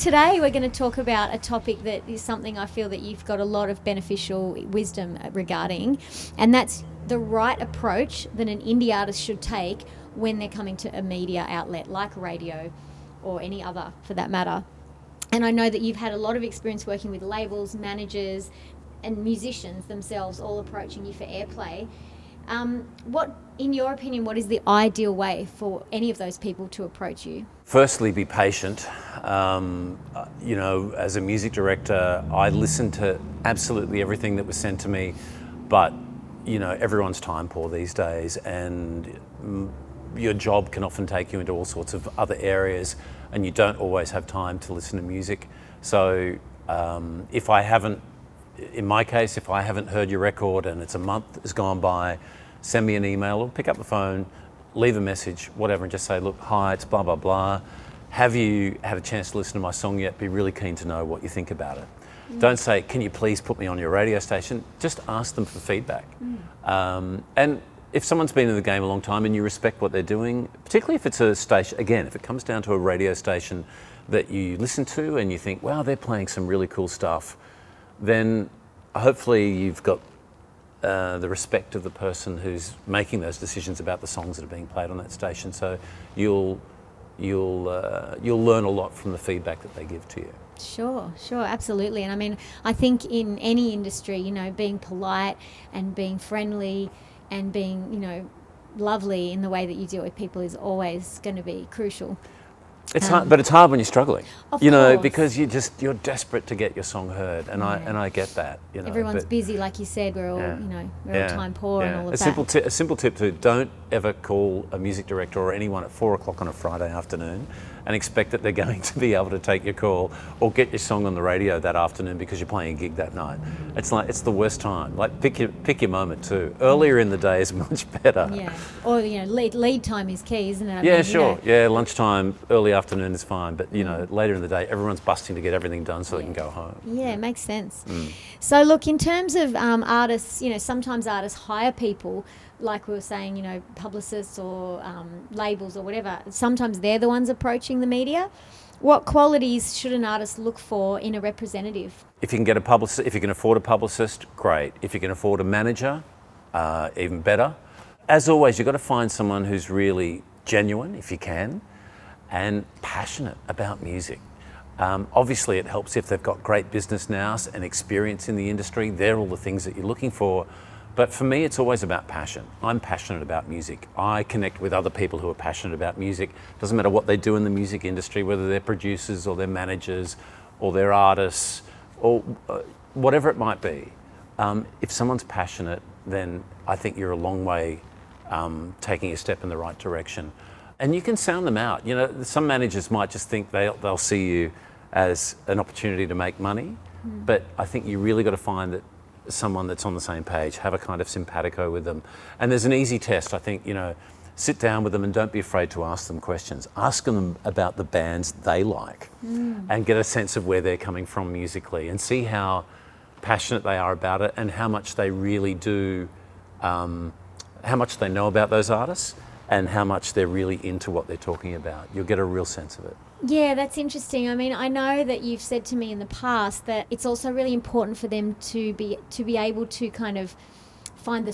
today we're going to talk about a topic that is something I feel that you've got a lot of beneficial wisdom regarding, and that's the right approach that an indie artist should take when they're coming to a media outlet like radio or any other for that matter. And I know that you've had a lot of experience working with labels, managers and musicians themselves all approaching you for airplay. What, in your opinion, what is the ideal way for any of those people to approach you? Firstly, be patient. As a music director, I listened to absolutely everything that was sent to me, but everyone's time poor these days, and your job can often take you into all sorts of other areas, and you don't always have time to listen to music. So if I haven't heard your record and it's a month has gone by, send me an email or pick up the phone, leave a message, whatever, and just say, look, hi, it's blah, blah, blah. Have you had a chance to listen to my song yet? Be really keen to know what you think about it. Don't say, can you please put me on your radio station? Just ask them for feedback. And if someone's been in the game a long time and you respect what they're doing, particularly if it's a station, again, if it comes down to a radio station that you listen to and you think, wow, they're playing some really cool stuff, then hopefully you've got the respect of the person who's making those decisions about the songs that are being played on that station. So you'll learn a lot from the feedback that they give to you. Sure, absolutely. And I mean, I think in any industry, being polite and being friendly and being, lovely in the way that you deal with people is always going to be crucial. It's hard, but it's hard when you're struggling, of course. because you're desperate to get your song heard, and I get that. Everyone's busy, like you said. We're all, we're all time poor and all of that. A simple tip too: don't ever call a music director or anyone at 4 o'clock on a Friday afternoon and expect that they're going to be able to take your call or get your song on the radio that afternoon because you're playing a gig that night. It's the worst time. Like pick your moment too. Earlier in the day is much better. Yeah, or lead time is key, isn't it? Lunchtime, early afternoon is fine, but later in the day everyone's busting to get everything done so they can go home. Yeah, it makes sense. So look, in terms of artists, sometimes artists hire people, like we were saying, publicists or labels or whatever. Sometimes they're the ones approaching the media. What qualities should an artist look for in a representative? If you can get a publicist, if you can afford a publicist, great. If you can afford a manager, even better. As always, you've got to find someone who's really genuine, if you can, and passionate about music. Obviously, it helps if they've got great business nous and experience in the industry. They're all the things that you're looking for. But for me, it's always about passion. I'm passionate about music. I connect with other people who are passionate about music. Doesn't matter what they do in the music industry, whether they're producers or they're managers or they're artists or whatever it might be. If someone's passionate, then I think you're a long way taking a step in the right direction. And you can sound them out. Some managers might just think they'll see you as an opportunity to make money, but I think you really got to find that someone that's on the same page, have a kind of simpatico with them. And there's an easy test, I think, sit down with them and don't be afraid to ask them questions. Ask them about the bands they like and get a sense of where they're coming from musically and see how passionate they are about it and how much they really do, how much they know about those artists and how much they're really into what they're talking about. You'll get a real sense of it. Yeah, that's interesting. I mean, I know that you've said to me in the past that it's also really important for them to be able to kind of find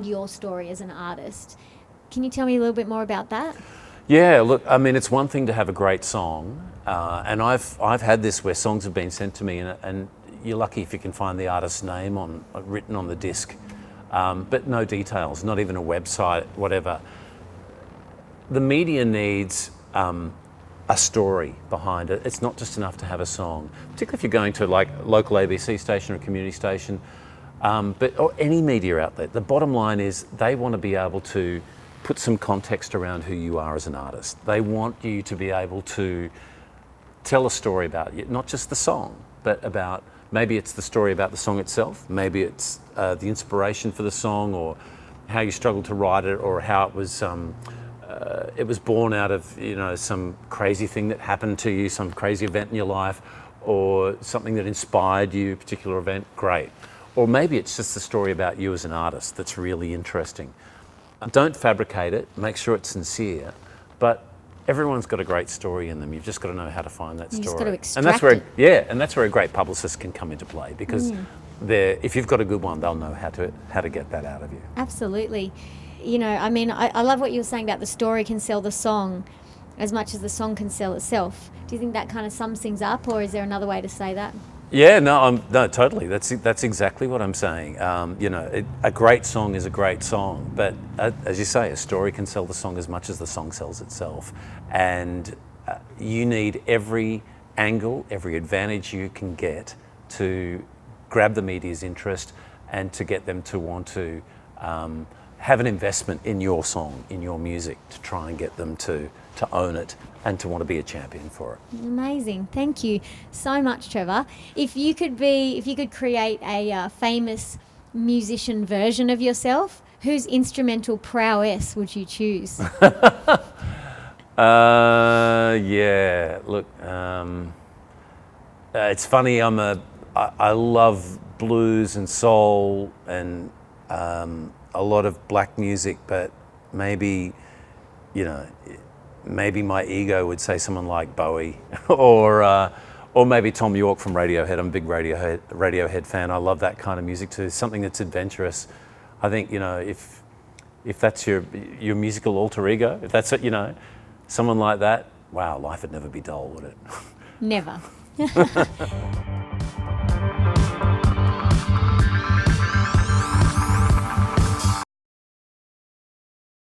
your story as an artist. Can you tell me a little bit more about that? Yeah, look, I mean, it's one thing to have a great song, and I've had this where songs have been sent to me, and you're lucky if you can find the artist's name written on the disc, but no details, not even a website, whatever. The media needs a story behind it. It's not just enough to have a song, particularly if you're going to like local ABC station or community station, or any media outlet. The bottom line is they want to be able to put some context around who you are as an artist. They want you to be able to tell a story about you, not just the song, but about maybe it's the story about the song itself, maybe it's the inspiration for the song or how you struggled to write it or how it was born out of some crazy thing that happened to you, some crazy event in your life, or something that inspired you, a particular event, great. Or maybe it's just the story about you as an artist that's really interesting. Don't fabricate it, make sure it's sincere, but everyone's got a great story in them. You've just got to know how to find that story. You just got to extract and that's where, it. yeah, and that's where a great publicist can come into play, because if you've got a good one, they'll know how to get that out of you. Absolutely. You know, I mean, I love what you were saying about the story can sell the song as much as the song can sell itself. Do you think that kind of sums things up, or is there another way to say that? Yeah, no, totally. That's exactly what I'm saying. You know, a great song is a great song, but as you say, a story can sell the song as much as the song sells itself. And you need every angle, every advantage you can get to grab the media's interest and to get them to want to have an investment in your song, in your music, to try and get them to own it and to want to be a champion for it. Amazing. Thank you so much, Trevor. If you could create a famous musician version of yourself, whose instrumental prowess would you choose? Yeah, look, it's funny, I love blues and soul and a lot of black music, but maybe, you know, maybe my ego would say someone like Bowie or maybe Tom York from Radiohead. I'm a big Radiohead fan. I love that kind of music too. Something that's adventurous. I think, you know, if that's your musical alter ego, if that's it, you know, someone like that, wow, life would never be dull, would it? Never.